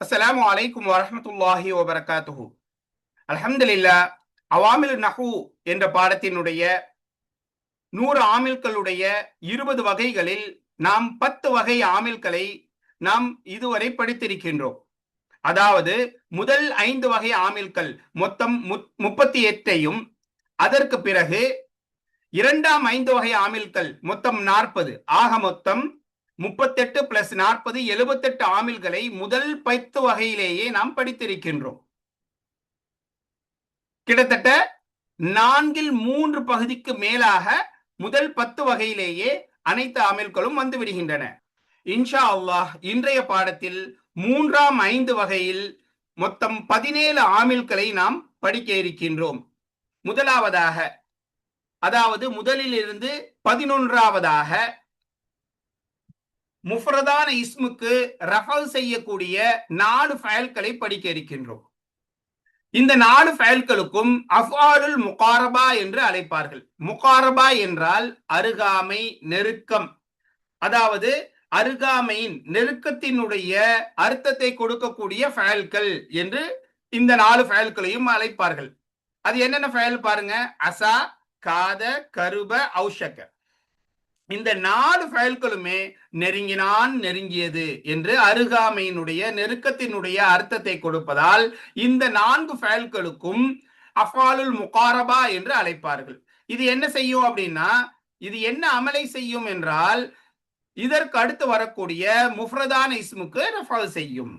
அஸ்ஸலாமு அலைக்கும் வரஹ்மத்துல்லாஹி வபரகாத்துஹு. அல்ஹம்துலில்லாஹ். அவாமில் நஹு என்ற பாடத்தினுடைய 100 ஆமில்களுடைய 20 வகைகளில் நாம் 10 வகை ஆமில்களை நாம் இதுவரை படித்திருக்கின்றோம். அதாவது முதல் 5 வகை ஆமில்கள் மொத்தம் 38ஐயும், அதற்கு பிறகு இரண்டாம் 5 வகை ஆமில்கள் மொத்தம் 40, ஆக மொத்தம் 38 பிளஸ் 40 78 ஆமில்களை முதல் 10 வகையிலேயே நாம் படித்திருக்கின்றோம். கிட்டத்தட்ட 4/3 பகுதிக்கு மேலாக முதல் 10 வகையிலேயே அனைத்து ஆமில்களும் வந்து விடுகின்றன. இன்ஷா அல்லாஹ் இன்றைய பாடத்தில் 3ஆம் 5 வகையில் மொத்தம் 17 ஆமில்களை நாம் படிக்க இருக்கின்றோம். முதலாவதாக, அதாவது முதலில் இருந்து 11ஆவதாக, முஃப்ரதான இஸ்முக்கு ரஃபல் செய்யக்கூடிய 4 ஃபயல்களை படிக்க இருக்கின்றோம். இந்த 4 ஃபயல்களுக்கும் அஃஆலுல் முகாரபா என்று அழைப்பார்கள். முகாரபா என்றால் அருகாமை, நெருக்கம். அதாவது அருகாமையின், நெருக்கத்தினுடைய அர்த்தத்தை கொடுக்கக்கூடிய ஃபயல்கள் என்று இந்த 4 ஃபயல்களையும் அழைப்பார்கள். அது என்னென்ன ஃபயல் பாருங்க. அசா, காத, கருப, ஔஷக. இந்த 4 ஃபயல்களுமே நெருங்கினான், நெருங்கியது என்று அருகாமையினுடைய, நெருக்கத்தினுடைய அர்த்தத்தை கொடுப்பதால் இந்த 4 ஃபயல்களுக்கும் அஃஆலுல் முகாரபா என்று அழைப்பார்கள். இது என்ன செய்யும் அப்படின்னா, இது என்ன அமலை செய்யும் என்றால், இதற்கு அடுத்து வரக்கூடிய முஃப்ரதான இஸ்முக்கு ரஃபல் செய்யும்.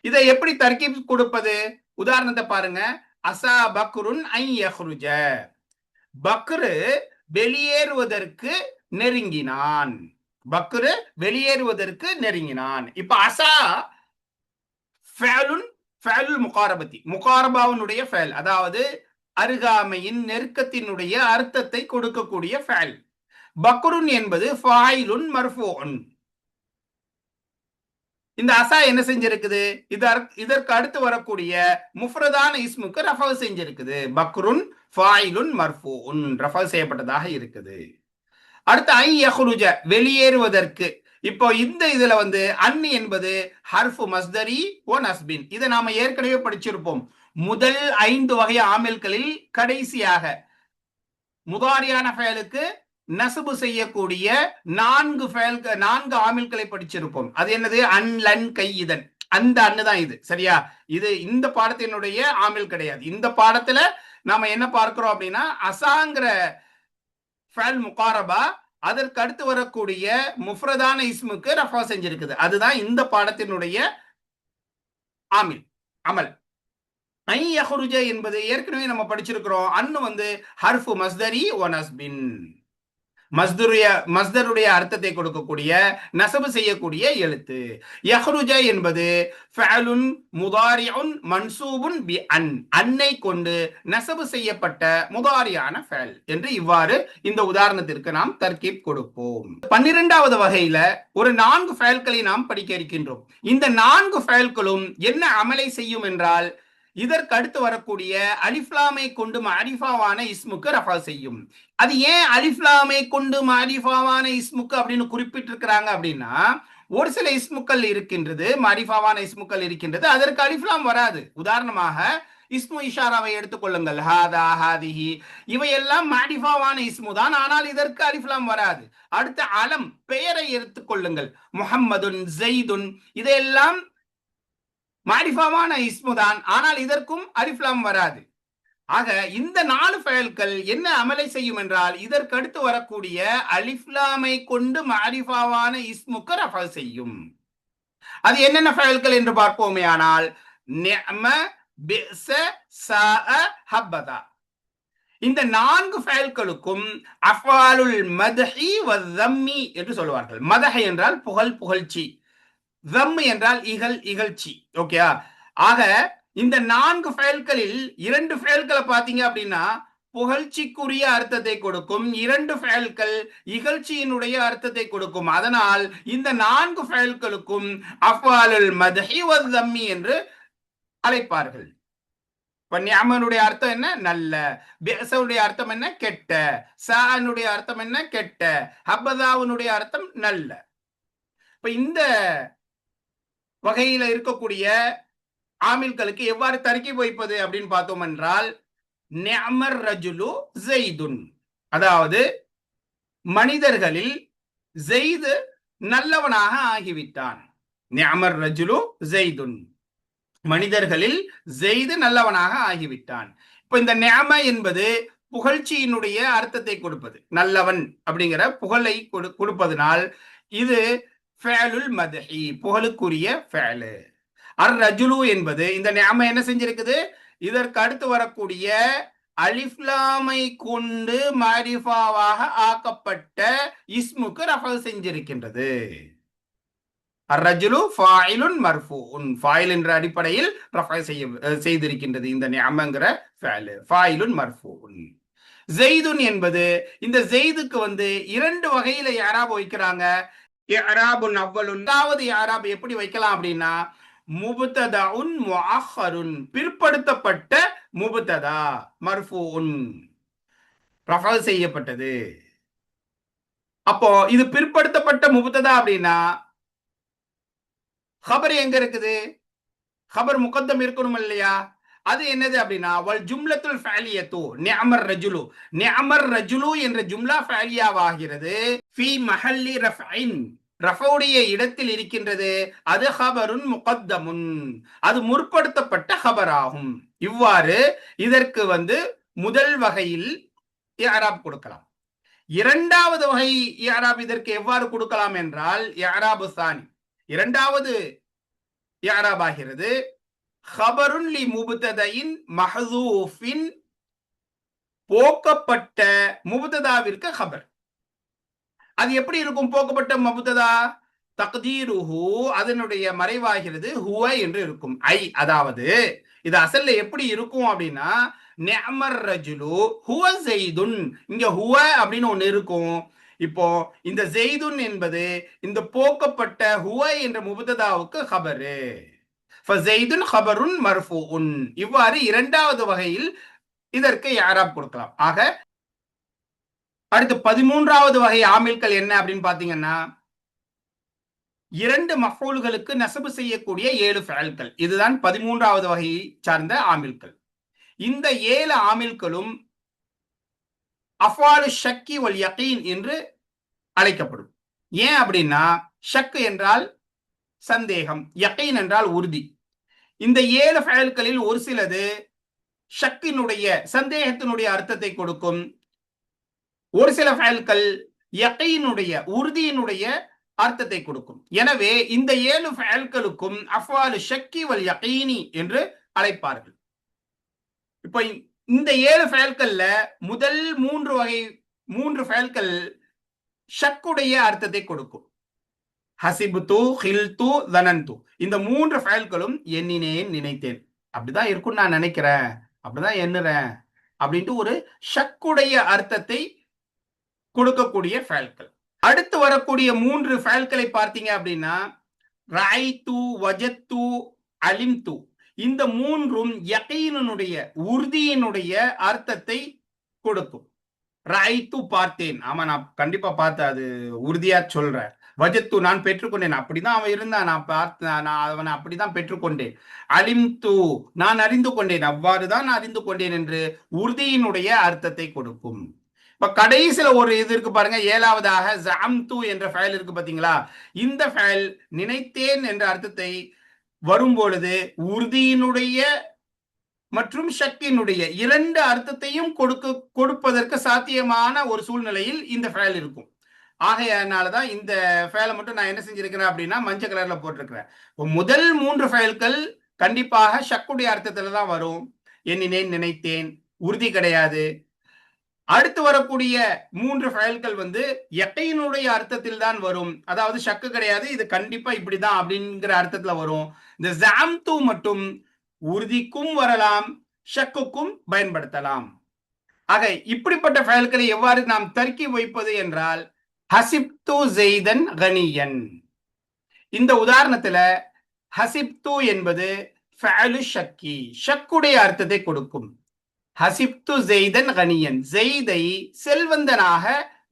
இதை எப்படி தர்கீப் கொடுப்பது? உதாரணத்தை பாருங்க. அசா பக்ருன் ஐ யஹ்ருஜ. பக்ரு வெளியேறுவதற்கு நெருங்கினான். பக்ரு வெளியேறுவதற்கு நெருங்கினான். இப்ப அசா ஃபஅலுன், ஃபஅலுல் முகாரபத்தி, முகாரபாவுடைய ஃபஅல், அதாவது அருகாமையின், நெருக்கத்தினுடைய அர்த்தத்தை கொடுக்கக்கூடிய ஃபஅல். பக்ருன் என்பது ஃபாயிலுன் மர்ஃபூஉன். இந்த அசா என்ன செஞ்சிருக்குது? இதற்கு அடுத்து வரக்கூடிய முஃப்ரதான இஸ்முக்கு ரஃபல் செஞ்சிருக்குது. பக்ருன் ஃபாயிலுன் மர்ஃபூஉன், ரஃபல் செய்யப்பட்டதாக இருக்குது. அடுத்து ஐ யஹ்ருஜ, வெளியேறுவதற்கு. இப்போ இந்த இதுல அன் என்பது ஹர்ஃபு மஸ்தரி ஓ நஸ்பின். இதை நாம ஏற்கனவே படிச்சிருப்போம். முதல் 5 வகை ஆமில்களில் கடைசியாக முதாரியான ஃபயலுக்கு நசுபு செய்யக்கூடிய 4 ஆமில்களை படிச்சிருப்போம். அது என்னது? அன், லன், கையிதன். அந்த அன்னு தான் இது. சரியா? இது இந்த பாடத்தினுடைய ஆமில் கிடையாது. இந்த பாடத்துல நாம என்ன பார்க்கிறோம் அப்படின்னா, அசாங்கிற ஃபஅல் முகாரபா அதற்கு அடுத்து வரக்கூடிய முஃப்ரதான இஸ்முக்கு ரஃபா செஞ்சிருக்குது. அதுதான் இந்த பாடத்தினுடைய ஆமில், அமல். ஐ யஹ்ருஜ என்பது ஏற்கனவே நம்ம படிச்சிருக்கிறோம். அன்னு ஹர்ஃபு மஸ்தரி ஓ நஸ்பின். மஸ்தருடைய அர்த்தத்தை கொடுக்கக்கூடிய, நசபு செய்யக்கூடிய எழுத்து. யஹ்ருஜ என்பது ஃபஅலுன் முதாரிஉன் மன்சூபுன் பி அன், அன்னை கொண்டு நசபு செய்யப்பட்ட முதாரியான ஃபஅல் என்று இவ்வாறு இந்த உதாரணத்திற்கு நாம் தர்கீப் கொடுப்போம். 12வது வகையில ஒரு 4 ஃபஅல்களை நாம் படிக்க இருக்கின்றோம். இந்த 4 ஃபஅல்களும் என்ன அமலை செய்யும் என்றால், இதற்கு அடுத்து வரக்கூடிய அலிஃப்லாமை கொண்டு மஅரிஃபாவான இஸ்முக்கு ரஃபா செய்யும். அது ஏன் அலிஃப்லாமை கொண்டு மஅரிஃபாவான இஸ்முக்கு அப்படின்னு குறிப்பிட்டிருக்கிறாங்க அப்படின்னா, ஒரு சில இஸ்முக்கள் இருக்கின்றது, மஅரிஃபாவான இஸ்முக்கள் இருக்கின்றது, அதற்கு அலிஃப்லாம் வராது. உதாரணமாக இஸ்மு இஷாராவை எடுத்துக்கொள்ளுங்கள். ஹாதா, ஹாதிஹி, இவையெல்லாம் மஅரிஃபாவான இஸ்மு தான், ஆனால் இதற்கு அலிஃப்லாம் வராது. அடுத்து அலம், பெயரை எடுத்துக்கொள்ளுங்கள். முஹம்மதுன், ஸைதுன், இதெல்லாம் மாரிஃபாவான இஸ்மு தான், ஆனால் இதற்கும் அலிஃப்லாம் வராது. ஆக இந்த 4 ஃபயல்கள் என்ன அமலை செய்யும் என்றால், இதற்கு அடுத்து வரக்கூடிய அலிஃப்லாமை கொண்டு மாரிஃபாவான இஸ்முக்கு ரஃபல் செய்யும். அது என்னென்ன ஃபயல்கள் என்று பார்ப்போமே ஆனால், நிஅம, பிஸ, சாஅ, ஹப்பதா. இந்த 4 ஃபயல்களுக்கும் அஃஆலுல் மத்ஹி வ ஸம்மி என்று சொல்வார்கள். மதஹ் என்றால் புகழ், புகழ்ச்சி. ஜம் என்றால் இகழ், இகழ்ச்சி. ஓகேயா? ஆக இந்த 4 ஃபயல்களில் 2 ஃபயல்களை பார்த்தீங்க அப்படின்னா புகழ்ச்சிக்குரிய அர்த்தத்தை கொடுக்கும், 2 ஃபயல்கள் இகழ்ச்சியினுடைய அர்த்தத்தை கொடுக்கும். அதனால் இந்த 4 ஃபயல்களுக்கும் அஃஆலுல் மத்ஹி வ ஸம்மி என்று அழைப்பார்கள். இப்ப நிஅமனுடைய அர்த்தம் என்ன? நல்ல. பிஸவுடைய அர்த்தம் என்ன? கெட்ட. சாஅனுடைய அர்த்தம் என்ன? கெட்ட. ஹப்பதாவுடைய அர்த்தம் நல்ல. இப்ப இந்த வகையில இருக்கக்கூடிய ஆமில்களுக்கு எவ்வாறு தர்கீப் வைப்பது அப்படின்னு பார்த்தோம் என்றால், நிஅமர் ரஜுலு ஸைதுன், அதாவது மனிதர்களில் ஸெய்து நல்லவனாக ஆகிவிட்டான். நிஅமர் ரஜுலு ஸைதுன், மனிதர்களில் ஸெய்து நல்லவனாக ஆகிவிட்டான். இப்ப இந்த நிஅம என்பது புகழ்ச்சியினுடைய அர்த்தத்தை கொடுப்பது, நல்லவன் அப்படிங்கிற புகழை கொடுப்பதனால் இது ஃபஅலுல் மத்ஹி, புகழுக்குரிய ஃபஅலு. அர் ரஜுலு என்பது இந்த நிஅம என்ன செஞ்சிருக்குது, இதற்கு அடுத்து வரக்கூடிய அலிஃப்லாமை கொண்டு மாரிஃபாவாக ஆக்கப்பட்ட இஸ்முக்கு ரஃபா செஞ்சிருக்கின்றது. அர்ரஜுலு ஃபாயிலுன் மர்ஃபூன், ஃபாயில் என்ற அடிப்படையில் ரஃபா செய்திருக்கின்றது இந்த நிஅமங்கிற ஃபஅல், ஃபாயிலுன் மர்ஃபூன். ஸெய்துன் என்பது இந்த ஸெய்துக்கு இரண்டு வகையில இஅராப் வைக்கிறாங்க. இஅராபுன் அவ்வலுன், அதாவது இஅராப் எப்படி வைக்கலாம் அப்படின்னா, முப்ததஉன் முஅக்கருன், பிற்படுத்தப்பட்ட முப்ததா, மர்ஃபூன், ரஃபா செய்யப்பட்டது. அப்போ இது பிற்படுத்தப்பட்ட முப்ததா அப்படின்னா கபர் எங்க இருக்குது, கபர் முகத்தம் இருக்கணும் இல்லையா, அது என்னது அப்படின்னா வல் ஜும்லத்துல் ஃபஅலியத்து நிஅமர் ரஜுலு, நிஅமர் ரஜுலு என்ற ஜும்லா ஃபஅலியாவாகிறது. ஃபீ மஹல்லி ரஃப்இன், ரஃபவுடைய இடத்தில் இருக்கின்றது. அது ஹபருன் முகத்தமுன், அது முற்படுத்தப்பட்ட ஹபராகும். இவ்வாறு இதற்கு முதல் வகையில் இஅராப் கொடுக்கலாம். இரண்டாவது வகை இஅராப் இதற்கு எவ்வாறு கொடுக்கலாம் என்றால், இஅராபு சானி, இரண்டாவது இஅராப் ஆகிறது ஹபருன் லி முப்ததைன் மஹ்சூஃபின், போக்கப்பட்ட முப்ததாவிற்கு ஹபர். அது எப்படி இருக்கும் போக்கப்பட்ட முப்ததா, தக்தீருஹு, அதனுடைய மறைவாகிறது ஹுவ என்று இருக்கும். ஐ, அதாவது இது அசல்ல எப்படி இருக்கும் அப்படின்னா, நிஅமர் ரஜுலு ஹுவ ஸெய்துன், இங்க ஹுவ அப்படின்னு ஒண்ணு இருக்கும். இப்போ இந்த ஸெய்துன் என்பது இந்த போக்கப்பட்ட ஹுவ என்ற முப்ததாவுக்கு ஹபரு. ஃபஸெய்துன் ஹபருன் மர்ஃபூஉன், இவ்வாறு இரண்டாவது வகையில் இதற்கு இஅராப் கொடுக்கலாம். ஆக அடுத்து 13வது வகை ஆமில்கள் என்ன அப்படின்னு பாத்தீங்கன்னா, இரண்டு மஃஊல்களுக்கு நஸ்பு செய்யக்கூடிய 7 ஃபஅல்கள். இதுதான் 13வது வகையை சார்ந்த ஆமில்கள். இந்த 7 ஆமில்களும் அஃஆலு ஷக்கி வல் யகீன் என்று அழைக்கப்படும். ஏன் அப்படின்னா, ஷக் என்றால் சந்தேகம், யகீன் என்றால் உறுதி. இந்த 7 ஃபஅல்களில் ஒரு சிலது ஷக்கினுடைய சந்தேகத்தினுடைய அர்த்தத்தை கொடுக்கும். ஒரு சில ஃபஅல்கள் யகீனுடைய உறுதியினுடைய அர்த்தத்தை கொடுக்கும். எனவே இந்த 7 ஃபஅல்களுக்கும் அஃஆலு ஷக்கி வல் யகீனி என்று அழைப்பார்கள். இப்போ இந்த 7 ஃபஅல்கள்ல முதல் 3 ஃபஅல்கள் ஷக்குடைய அர்த்தத்தை கொடுக்கும். ஹசிபுத்து, ஹில்து, தனந்து, இந்த 3 ஃபஅல்களும் எண்ணினேன், நினைத்தேன், அப்படிதான் இருக்கும் நான் நினைக்கிறேன், அப்படிதான் எண்ணுறேன் அப்படின்ட்டு ஒரு ஷக்குடைய அர்த்தத்தை கொடுக்கக்கூடிய ஃபஅல்கள். அடுத்து வரக்கூடிய 3 ஃபஅல்களை பார்த்தீங்க அப்படின்னா, ரஅய்து, வஜத்து, அலிம்து, இந்த 3ம் யகீனுடைய உறுதியினுடைய அர்த்தத்தை கொடுக்கும். ரஅய்து, பார்த்தேன், ஆமா நான் கண்டிப்பா பார்த்தேன், அது உறுதியா சொல்றேன். வஜத்து, நான் பெற்றுக்கொண்டேன், அப்படிதான் அவன் இருந்தான், நான் பார்த்தேன், நான் அவனை அப்படிதான் பெற்றுக்கொண்டேன். அலிம்து, நான் அறிந்து கொண்டேன், அவ்வாறுதான் நான் அறிந்து கொண்டேன் என்று உறுதியினுடைய அர்த்தத்தை கொடுக்கும். இப்ப கடைசியில ஒரு இது இருக்கு பாருங்க, 7வதாக ஸஅம்து என்ற ஃபஅல் இருக்கு பாத்தீங்களா, இந்த ஃபஅல் நினைத்தேன் என்ற அர்த்தத்தை வரும்பொழுது உறுதியினுடைய மற்றும் ஷக்கினுடைய 2 அர்த்தத்தையும் கொடுப்பதற்கு சாத்தியமான ஒரு சூழ்நிலையில் இந்த ஃபஅல் இருக்கும். ஆகையனாலதான் இந்த ஃபஅலை மட்டும் நான் என்ன செஞ்சிருக்கிறேன் அப்படின்னா மஞ்சள் கலர்ல போட்டிருக்கிறேன். முதல் 3 ஃபஅல்கள் கண்டிப்பாக ஷக்குடைய அர்த்தத்துல தான் வரும். எண்ணினேன், நினைத்தேன், உறுதி கிடையாது. அடுத்து வரக்கூடிய 3 ஃபஅல்கள் யகீனுடைய அர்த்தத்தில் தான் வரும், அதாவது ஷக்கு கிடையாது, இது கண்டிப்பா இப்படிதான் அப்படிங்கிற அர்த்தத்துல வரும். இந்த ஸஅம்து மட்டும் உறுதிக்கும் வரலாம், ஷக்குக்கும் பயன்படுத்தலாம். ஆக இப்படிப்பட்ட ஃபஅல்களை எவ்வாறு நாம் தர்கீப் வைப்பது என்றால், ஹசிப்து ஸெய்தன் கனியன், இந்த உதாரணத்துல ஹசிப்து என்பது ஃபஅலு ஷக்கி, ஷக்குடைய அர்த்தத்தை கொடுக்கும். ஹசிப்து ஸெய்தன் கனியன், ஸெய்தை செல்வந்தனாக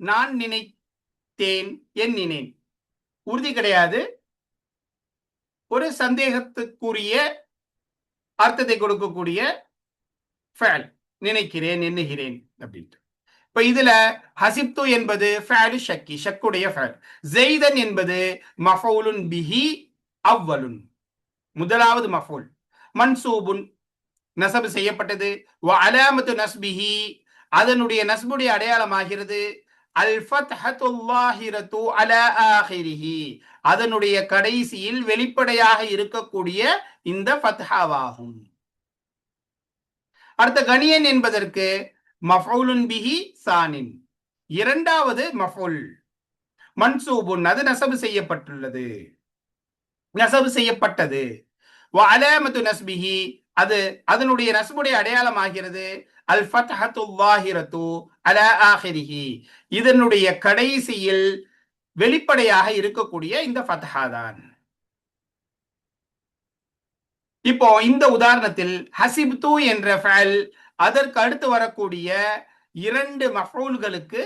நான் நினைத்தேன், எண்ணினேன், உறுதி கிடையாது, ஒரு சந்தேகத்துக்குரிய அர்த்தத்தை கொடுக்கக்கூடிய ஃபேல், நினைக்கிறேன், எண்ணுகிறேன் அப்படின்ட்டு. இப்ப இதுல ஹசிப்து என்பது ஃபேலு ஷக்கி, ஷக்குடைய ஃபேல். ஜெய்தன் என்பது மஃபூலுன் பிஹி அவ்வலுன், முதலாவது மஃபூல். மன்சூபுன், நசபு செய்யப்பட்டது. வ அலாமத்து நஸ்பிஹி, அதனுடைய நஸ்புடைய அடையாளமாகிறது அல் ஃபத்ஹத்துல் லாஹிரத்து அலா ஆஹிரிஹி, அதனுடைய கடைசியில் வெளிப்படையாக இருக்கக்கூடிய இந்த ஃபத்ஹாவாகும். அடுத்த கணியன் என்பதற்கு மஃபூலுன் பிஹி சானின், இரண்டாவது மஃபூல். மன்சூபுன், அது நசபு செய்யப்பட்டுள்ளது, நசபு செய்யப்பட்டது. வ அலாமத்து நஸ்பிஹி, அது அதனுடைய நஸ்புடைய அடையாளமாகிறது அல் ஃபத்ஹத்துல் லாஹிரத்து அலா ஆஹிரிஹி, இதனுடைய கடைசியில் வெளிப்படையாக இருக்கக்கூடிய இந்த ஃபத்ஹா தான். இப்போ இந்த உதாரணத்தில் ஹசிப்து என்ற ஃபஅல் அதற்கு அடுத்து வரக்கூடிய இரண்டு மஃபூல்களுக்கு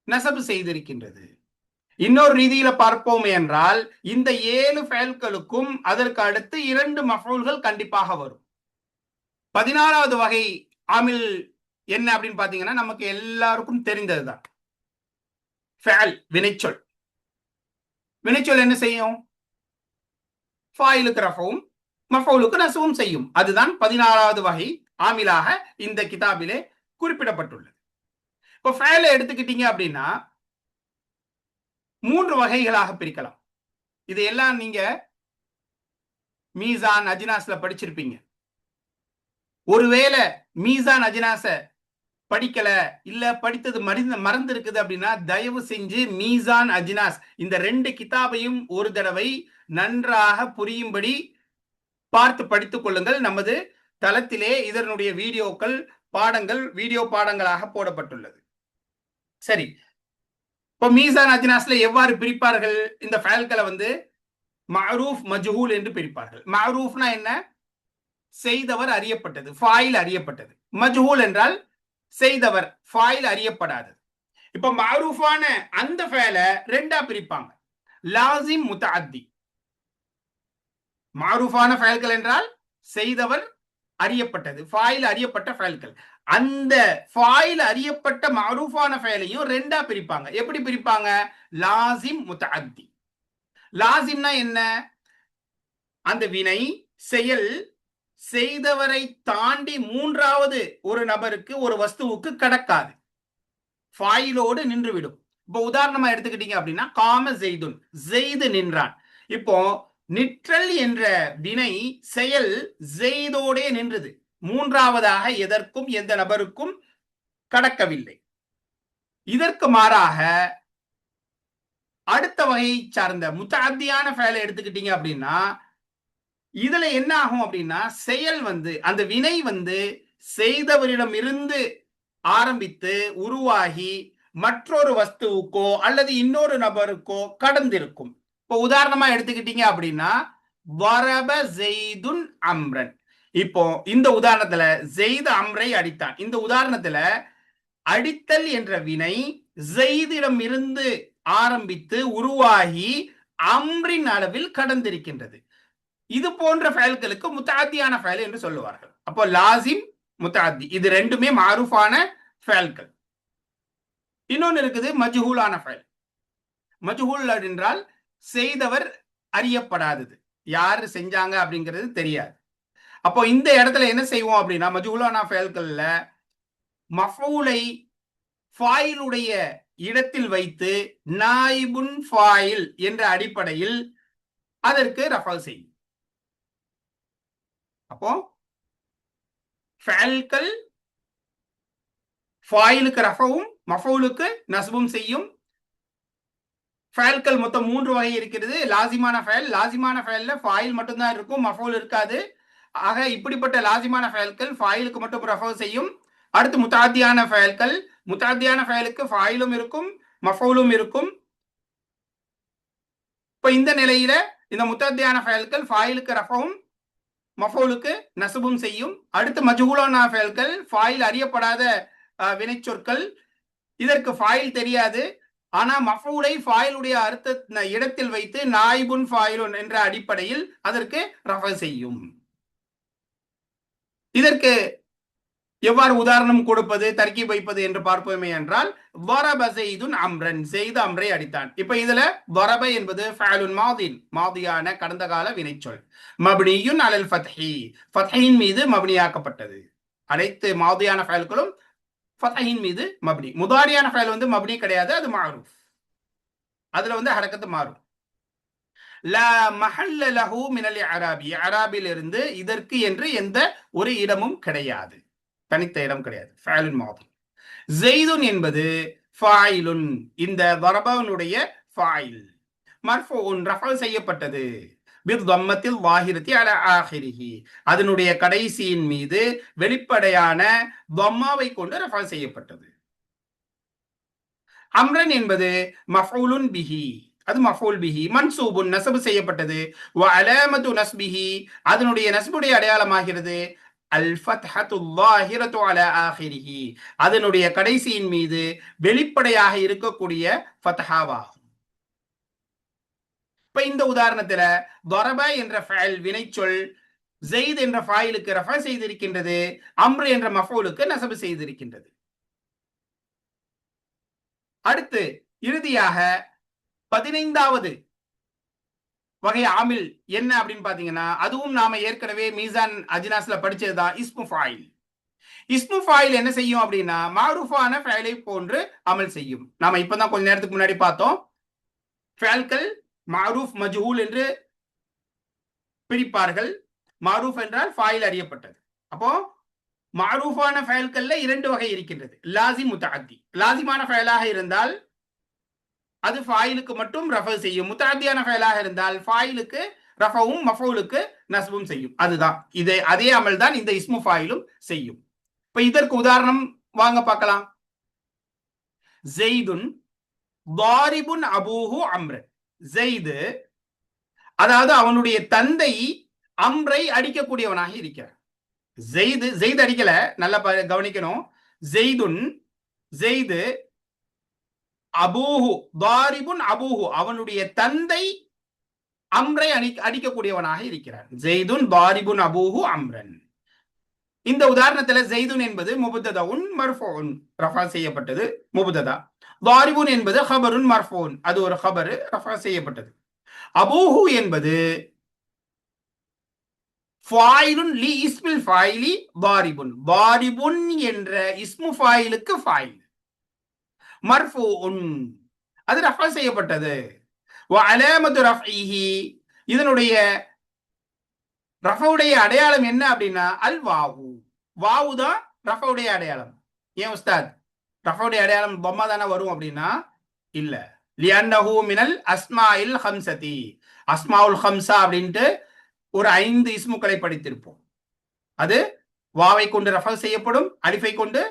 நசபு செய்திருக்கின்றது. இன்னொரு ரீதியில பார்ப்போம் என்றால் இந்த 7 ஃபஅல்களுக்கும் அதற்கு அடுத்து இரண்டு மஃபூல்கள் கண்டிப்பாக வரும். 14வது வகை ஆமில் என்ன அப்படின்னு பாத்தீங்கன்னா நமக்கு எல்லாருக்கும் தெரிந்ததுதான், ஃபஅல், வினைச்சொல். வினைச்சொல் என்ன செய்யும்? ஃபாயிலுக்கு ரஃபவும் மஃபூலுக்கு நஸ்பும் செய்யும். அதுதான் 14வது வகை ஆமிலாக இந்த கிதாபிலே குறிப்பிடப்பட்டுள்ளது. இப்போ ஃபஅலை எடுத்துக்கிட்டீங்க அப்படின்னா 3 வகைகளாக பிரிக்கலாம். இதையெல்லாம் நீங்க மீசான் அஜ்னாஸ்ல படிச்சிருப்பீங்க. ஒருவேளை மீசான் அஜ்னாஸ படிக்கல, இல்ல படித்தது மறந்து இருக்குது அப்படின்னா தயவு செஞ்சு மீசான் அஜ்னாஸ் இந்த 2 கிதாபையும் ஒரு தடவை நன்றாக புரியும்படி பார்த்து படித்துக் கொள்ளுங்கள். நமது தளத்திலே இதனுடைய வீடியோக்கள், பாடங்கள் வீடியோ பாடங்களாக போடப்பட்டுள்ளது. சரி, இப்போ மீசான் அஜ்னாஸ்ல எவ்வாறு பிரிப்பார்கள்? இந்த ஃபஅல்களை மஅரூஃப் மஜ்ஹூல் என்று பிரிப்பார்கள். மஅரூஃப்னா என்ன? செய்தவர் அறியப்பட்டது, ஃபாயில் அறியப்பட்டது. மஜ்ஹூல் என்றால் செய்தவர், ஃபாயில் அறியப்படாதது. இப்போ மஅரூஃபான அந்த ஃபஅலை ரெண்டா பிரிப்பாங்க, லாசிம் முத்தஅத்தி. மஅரூஃபான ஃபஅல்கள் என்றால் செய்தவர் அறியப்பட்டது, ஃபாயில் அறியப்பட்ட ஃபஅல்கள். அந்த ஃபாயில் அறியப்பட்ட மஅரூஃபான ஃபஅலையும் ரெண்டா பிரிப்பாங்க. எப்படி பிரிப்பாங்க? லாசிம் முத்தஅத்தி. லாசிம்னா என்ன? அந்த வினை செயல் செய்தவரை தாண்டி மூன்றாவது ஒரு நபருக்கு, ஒரு வஸ்துவுக்கு கடக்காது, ஃபாயிலோடு நின்றுவிடும். இப்போ உதாரணமா எடுத்துக்கிட்டீங்க அப்படின்னா காம ஜெய்துன், ஜெய்து நின்றான். இப்போ நிற்றல் என்ற வினை செயல் ஜெய்தோடே நின்றது, மூன்றாவதாக எதற்கும் எந்த நபருக்கும் கடக்கவில்லை. இதற்கு மாறாக அடுத்த வகையை சார்ந்த முத்தஅத்தியான ஃபஅலை எடுத்துக்கிட்டீங்க அப்படின்னா இதுல என்ன ஆகும் அப்படின்னா செயல் அந்த வினை செய்தவரிடம் இருந்து ஆரம்பித்து உருவாகி மற்றொரு வஸ்துவுக்கோ அல்லது இன்னொரு நபருக்கோ கடந்திருக்கும். இப்போ உதாரணமா எடுத்துக்கிட்டீங்க அப்படின்னா வரப ஜெய்துன் அம்ரன். இப்போ இந்த உதாரணத்துல ஜெய்து அம்ரை அடித்தான். இந்த உதாரணத்துல அடித்தல் என்ற வினை ஜெய்திடம் இருந்து ஆரம்பித்து உருவாகி அம்ரின் அளவில் கடந்திருக்கின்றது. இது போன்ற ஃபஅல்களுக்கு முத்தஅத்தியான ஃபஅல் என்று சொல்லுவார்கள். அப்போ லாசிம், முத்தஅத்தி, இது ரெண்டுமே மஅரூஃபான ஃபஅல்கள். இன்னொன்னு இருக்குது மஜ்ஹூலான ஃபஅல். மஜ்ஹூல் என்றால் செய்தவர் அறியப்படாதது, யார் செஞ்சாங்க அப்படிங்கிறது தெரியாது. அப்போ இந்த இடத்துல என்ன செய்வோம் அப்படின்னா மஜ்ஹூலான ஃபஅல்கள்ல மஃபூலை ஃபாயிலுடைய இடத்தில் வைத்து நாயிபுன் ஃபாயில் என்ற அடிப்படையில் அதற்கு ரஃபா செய்யும். அப்போ ஃபஅல்கள் ஃபாயிலுக்கு ரஃபவும் மஃபூலுக்கு நஸ்பும் செய்யும். ஃபஅல்கள் மொத்தம் 3 வகை இருக்கிறது. லாசிமான ஃபஅல், லாசிமான ஃபஅல்ல ஃபாயில் மட்டும்தான் இருக்கும், மஃபூல் இருக்காது. ஆக இப்படிப்பட்ட லாசிமான ஃபஅல்கள் ஃபாயிலுக்கு மட்டும் ரஃபா செய்யும். அடுத்து முத்தஅத்தியான ஃபஅல்கள், முத்தஅத்தியான ஃபஅலுக்கு ஃபாயிலும் இருக்கும் மஃபூலும் இருக்கும். இப்போ இந்த நிலையில இந்த முத்தஅத்தியான ஃபஅல்கள் ஃபாயிலுக்கு ரஃபவும் மஃபூலுக்கு நஸ்பும் செய்யும். அடுத்து மஜ்ஹூலான ஃபஅல்கள் ஃபாயில் அறியப்படாத வினைச்சொற்கள், இதற்கு ஃபாயில் தெரியாது, ஆனா மஃபூலை ஃபாயிலுடைய அர்த்த இடத்தில் வைத்து நாயிபுன் ஃபாயிலுன் என்ற அடிப்படையில் அதற்கு ரஃப செய்யும். இதற்கு எவ்வாறு உதாரணம் கொடுப்பது, தர்கீப் வைப்பது என்று பார்ப்போமே என்றால், வரப ஸெய்துன் அம்ரன், ஸெய்து அம்ரை அடித்தான். இப்ப இதுல வரப என்பது ஃபஅலுன் மாதின், மாதியான கடந்த கால வினைச்சொல். மப்னியுன் அலல் ஃபத்ஹி, ஃபத்ஹின் மீது மப்னியாக்கப்பட்டது. அனைத்து மாதியான ஃபஅல்களும் ஃபத்ஹின் மீது மப்னி. முதாரியான ஃபஅல் வந்து மப்னி கிடையாது, அது மஅரூஃப். அதுல வந்து ஹரக்கத்து மாறும். லா மஹல்ல லஹு மினல் இஅராபி, இஅராபில் இருந்து இதற்கு என்று எந்த ஒரு இடமும் கிடையாது, தனித்த இடம் கிடையாது. ஃபஅலுன் மாதி. ஸெய்துன் என்பது ஃபாயிலுன், இந்த தரபனுடைய ஃபாயில். மர்ஃபூன், ரஃபா செய்யப்பட்டது. பித்தம்மத்தில் வாஹிரத்தி அல ஆஹிரிஹி, அதனுடைய கடைசியின் மீது வெளிப்படையான தம்மாவை கொண்டு ரஃபா செய்யப்பட்டது. அம்ரன் என்பது மஃஊலுன் பிஹி, அது மஃஊல் பிஹி. மன்சூபுன், நஸ்பு செய்யப்பட்டது. வ அலாமத்து நஸ்பிஹி, அதனுடைய நஸ்புடைய அடையாளமாகிறது அல் ஃபத்ஹத்து ஸாஹிரத்து அலா ஆஹிரிஹி, அதனுடைய கடைசியின் மீது வெளிப்படையாக இருக்கக்கூடிய ஃபத்ஹாவாகும். இப்ப இந்த உதாரணத்துல தரப என்ற ஃபஅல் வினைச்சொல் ஸெய்த் என்ற ஃபாயிலுக்கு ரஃபா செய்திருக்கின்றது, அம்ர் என்ற மஃஊலுக்கு நஸ்பு செய்திருக்கின்றது. அடுத்து இறுதியாக 15வது வகை ஆமில் என்ன அப்படின்னு பாத்தீங்கன்னா, அதுவும் நாம ஏற்கனவே மீசான் அஜ்னாஸ்ல படிச்சதுதான், இஸ்மு ஃபாயில். இஸ்மு ஃபாயில் என்ன செய்யும் அப்படின்னா, மாரூஃபான ஃபஅலை போன்று அமல் செய்யும். நாம இப்பதான் கொஞ்ச நேரத்துக்கு முன்னாடி பார்த்தோம், ஃபஅல்கள் மாரூஃப் மஜ்ஹூல் என்று பிரிப்பார்கள். மாரூஃப் என்றால் ஃபாயில் அறியப்பட்டது. அப்போ மாரூஃபான ஃபஅல்கள்ல 2 வகை இருக்கின்றது, லாசிம், முத்தஅத்தி. லாசிமான ஃபஅலாக இருந்தால் அது ஃபாயிலுக்கு மட்டும் ரஃபா செய்யும். முத்தஅத்தியான ஃபஅலாக இருந்தால் ஃபாயிலுக்கு ரஃபவும் மஃஊலுக்கு நஸ்பும் செய்யும். அதுதான் இதே அதே அமல் தான் இந்த இஸ்மு ஃபாயிலும் செய்யும். இப்ப இதற்கு உதாரணம் வாங்க பார்க்கலாம். ஸெய்துன் தாரிபுன் அபூஹு அம்ரன், ஸெய்து அதாவது அவனுடைய தந்தை அம்ரை அடிக்கக்கூடியவனாக இருக்கிறார். ஸெய்து அடிக்கல, நல்லா கவனிக்கணும். ஸெய்துன், ஸெய்து அபூஹு, தாரிபுன் அபூஹு, அவனுடைய தந்தை அம்ரை அடிக்கக்கூடியவனாக இருக்கிறார். ஸெய்துன் தாரிபுன் அபூஹு அம்ரன். இந்த உதாரணத்துல ஸெய்துன் என்பது முபத்ததஉன் மர்ஃபூன், ரஃபா செய்யப்பட்டது, முபத்ததா. தாரிபுன் என்பது ஹபருன் மர்ஃபூன், அது ஒரு ஹபர், ரஃபா செய்யப்பட்டது. அபூஹு என்பது ஃபாயிலுன் லி இஸ்மில் ஃபாயிலி தாரிபுன், தாரிபுன் என்ற இஸ்மு ஃபாயிலுக்கு ஃபாயில். மர்ஃபூஉன், அது ரஃபா செய்யப்பட்டது. வ அலாமத்து ரஃஇஹி, இதனுடைய ரஃபவுடைய அடையாளம் என்ன அப்படின்னா அல் வாவு, வாவு தான் ரஃபவுடைய அடையாளம். ஏன் உஸ்தாத், ரஃபவுடைய அடையாளம் பொம்மா தானே வரும் அப்படின்னா இல்ல. லிஅன்னஹு மினல் அஸ்மாஇல் ஹம்ஸதி, அஸ்மாஉல் ஹம்ஸா அப்படின்ட்டு ஒரு 5 இஸ்முக்களை படித்திருப்போம். அது வாவை கொண்டு ரஃபா செய்யப்படும், அலிஃபை கொண்டு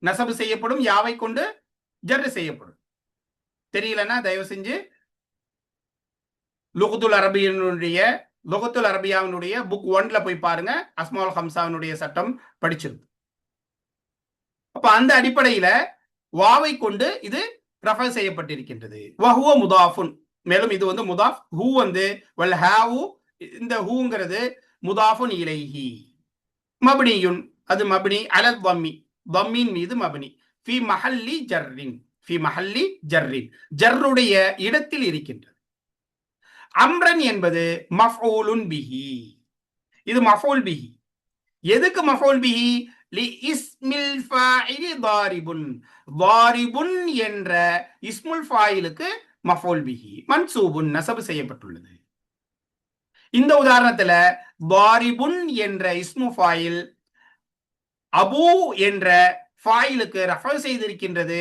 நசபு செய்யப்படும், யாவை கொண்டு ஜர்ரு செய்யப்படும். தெரியலன்னா தயவு செஞ்சு லுகத்துல் அரபியாவினுடைய புக் 1ல போய் பாருங்க, அஸ்மாவுல் ஹம்சாவினுடைய சட்டம் படிச்சிருக்கு. அப்ப அந்த அடிப்படையில வாவை கொண்டு இது ரஃபா செய்யப்பட்டிருக்கின்றது. வஹுவ முதாஃபுன், மேலும் இது வந்து முதாஃப். ஹூ வந்து வல் ஹாவு, இந்த ஹூங்கிறது முதாஃபுன் இலைஹி. மப்னியுன், அது மப்னி அலல் தம்மி, தம்மின் மீது மப்னி. ஃபி மஹல்லி ஜர்ரின், ஃபி மஹல்லி ஜர்ரின், ஜர்ருடைய இடத்தில் இருக்கின்றது. அம்ரன் என்பது மஃஊலுன் பிஹி, இது மஃஊல் பிஹி. எதுக்கு மஃஊல் பிஹி? லி இஸ்மில் ஃபாயிலி தாரிபுன், தாரிபுன் என்ற இஸ்முல் ஃபாயிலுக்கு மஃஊல் பிஹி, மன்சூபுன், நஸப் செய்யப்பட்டுள்ளது. இந்த உதாரணத்துல தாரிபுன் என்ற இஸ்மு ஃபாயில் அபூ என்ற ஃபாயிலுக்கு ரஃபா செய்திருக்கின்றது,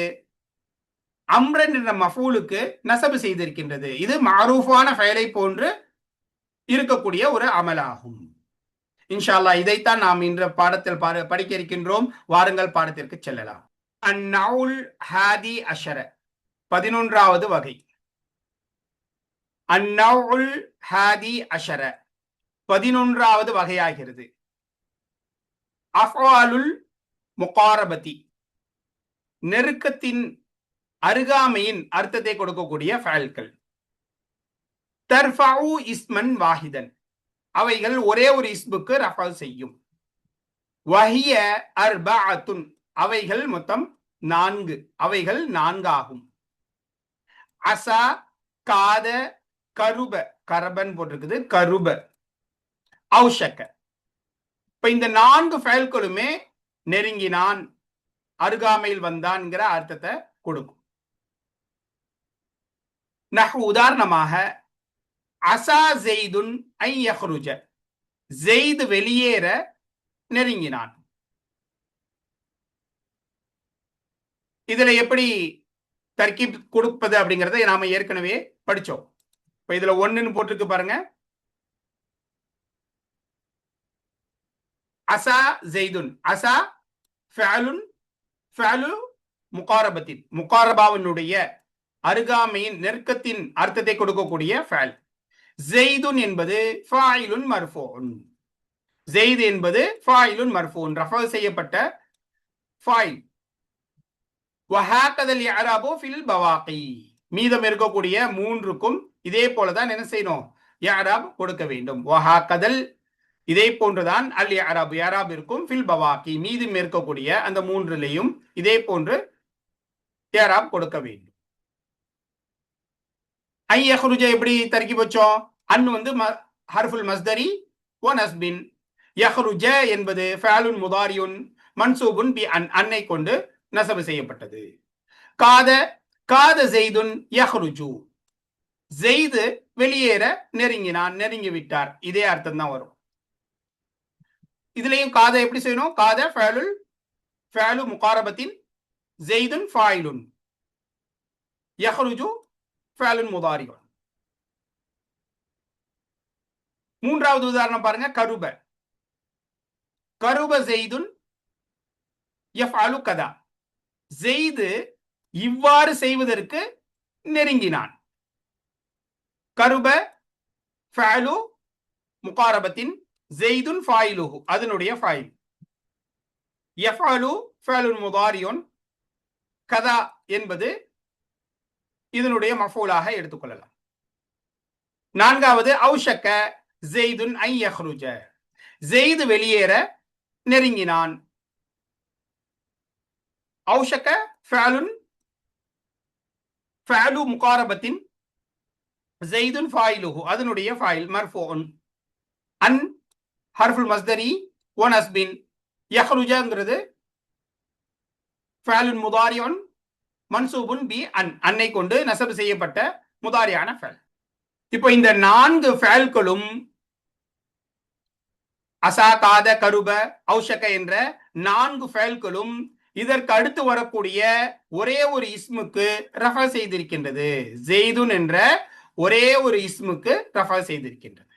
அம்ரன் என்ற மஃஊலுக்கு நஸப் செய்திருக்கின்றது. இது மஅரூஃபான ஃபஅலை போன்று இருக்கக்கூடிய ஒரு அமலாகும். இன்ஷா அல்லாஹ் இதைத்தான் நாம் இன்று பாடத்தில் படிக்க இருக்கின்றோம். வாருங்கள் பாடத்திற்கு செல்லலாம். அந்நவுல் ஹாதி அஷர, 11வது வகை. அந்நவுல் ஹாதி அஷர 11வது வகையாகிறது. அஃஆலுல் முகாரபதி, நெருக்கத்தின் அருகாமையின் அர்த்தத்தை கொடுக்கக்கூடிய ஃபஅல்கள். தர்ஃபஉ இஸ்மன் வாஹிதன், அவைகள் ஒரே ஒரு இஸ்முக்கு ரஃபா செய்யும். வஹிய அர்பஅத்துன், அவைகள் மொத்தம் 4, அவைகள் 4 ஆகும். அசா, காத, கருப, கரபன் போட்டிருக்குது, கருப, அவுஷக்க. இப்ப இந்த 4 ஃபஅல்களுமே நெருங்கினான், அருகாமையில் வந்தான்ங்கிற அர்த்தத்தை கொடுக்கும். நஹ்வு, உதாரணமாக அசா ஜெய்துன் ஐ யஹ்ருஜ, ஜெய்து வெளியேற நெருங்கினான். இதுல எப்படி தர்கீப் கொடுப்பது அப்படிங்கறத நாம ஏற்கனவே படிச்சோம். இப்ப இதுல 1ன்னு போட்டிருக்கு பாருங்க. அசா ஜெய்துன், அசா ஃபஅலுன், ஃபஅலு முகாரபத்தின், முகாரபாவினுடைய அருகாமையின் நெருக்கத்தின் அர்த்தத்தை கொடுக்கக்கூடிய ஃபஅல். ஜெய்துன் என்பது ஃபாயிலுன் மர்ஃபூன், ஜெய்து என்பது ஃபாயிலுன் மர்ஃபூன், ரஃபா செய்யப்பட்ட ஃபாயில். வஹாகதல் இஅராபு ஃபில் பவாகி, மீதம் இருக்கக்கூடிய 3க்கும் இதே போலதான் என்ன செய்யணும், இஅராப் கொடுக்க வேண்டும். வஹாகதல், இதே போன்றுதான் அல் இஅராப், இஅராப் இருக்கும். ஃபில் பவாகி, மீதம் இருக்கக்கூடிய அந்த 3லையும் இதே போன்று இஅராப் கொடுக்க வேண்டும். ஐ யஹ்ருஜ எப்படி தர்கீப் வச்சோம்? அன் வந்து ஹர்ஃபுல் மஸ்தரி வ நஸ்பின், யஹ்ருஜ என்பது ஃபஅலுன் முதாரியுன் மன்சூபுன் பி அன், அன்னை கொண்டு நசபு செய்யப்பட்டது. காத, காத ஜெய்துன் யஹ்ருஜு, ஜெய்து வெளியேற நெருங்கினான், நெருங்கி விட்டார், இதே அர்த்தம் தான் வரும். இதுலயும் காத எப்படி செய்யணும்? காத ஃபஅலு முகாரபத்தின், ஜெய்துன் ஃபாயிலுன், யஹ்ருஜு ஃபஅலுன் முதாரியுன். 3வது உதாரணம் பாருங்க. கருப, கருப ஜெய்துன் யஃப்அலு கதா, ஜெய்து இவ்வாறு செய்வதற்கு நெருங்கினான். கருப ஃபஅலு முகாரபத்தின், ஜெய்துன் ஃபாயிலுஹு, அதனுடைய ஃபாயில். யஃப்அலு ஃபஅலுன் முதாரியுன், கதா என்பது இதனுடைய மஃபூலாக எடுத்துக்கொள்ளலாம். 4வது அவுஷக்க ஜெய்துன் ஐ யஹ்ருஜ, ஜெய்து வெளியேற நெருங்கினான். அவுஷக்க ஃபஅலு முகாரபத்தின், ஜெய்துன் ஃபாயிலுஹு, அதனுடைய ஃபாயில் மர்ஃபூன். அன் ஹர்ஃபுல் மஸ்தரி வ நஸ்பின், யஹ்ருஜங்கிறது ஃபஅலுன் முதாரியுன் மன்சூபுன் பி அன், அன்னை கொண்டு நசபு செய்யப்பட்ட முதாரியான ஃபஅல். இப்போ இந்த 4 ஃபஅல்களும் அசா, காத, கருப, அவுஷக்க என்ற 4 ஃபஅல்களும் இதற்கு அடுத்து வரக்கூடிய ஒரே ஒரு இஸ்முக்கு ரஃபா செய்திருக்கின்றது. ஜெய்துன் என்ற ஒரே ஒரு இஸ்முக்கு ரஃபா செய்திருக்கின்றது.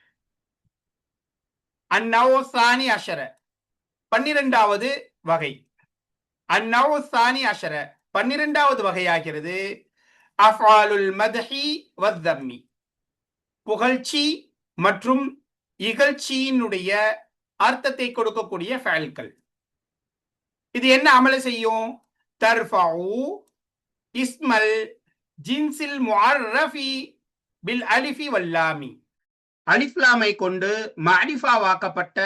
அந்நவ் சானி அஷர, 12வது வகை. அந்நவ் சானி அஷர, 12வது வகையாகிறது அஃஆலுல் மத்ஹி வத்தம்மி, புகழ்ச்சி மற்றும் இகழ்ச்சியினுடைய அர்த்தத்தை கொடுக்கக்கூடிய ஃபஅல்கள். இது என்ன அமல செய்யும்? தர்ஃபஉ இஸ்மல் ஜின்ஸில் முஅர்ரஃபி பில் அலிஃபி வல்லாமி, அலிஃப்லாமை கொண்டு மஅரிஃபாவாக்கப்பட்ட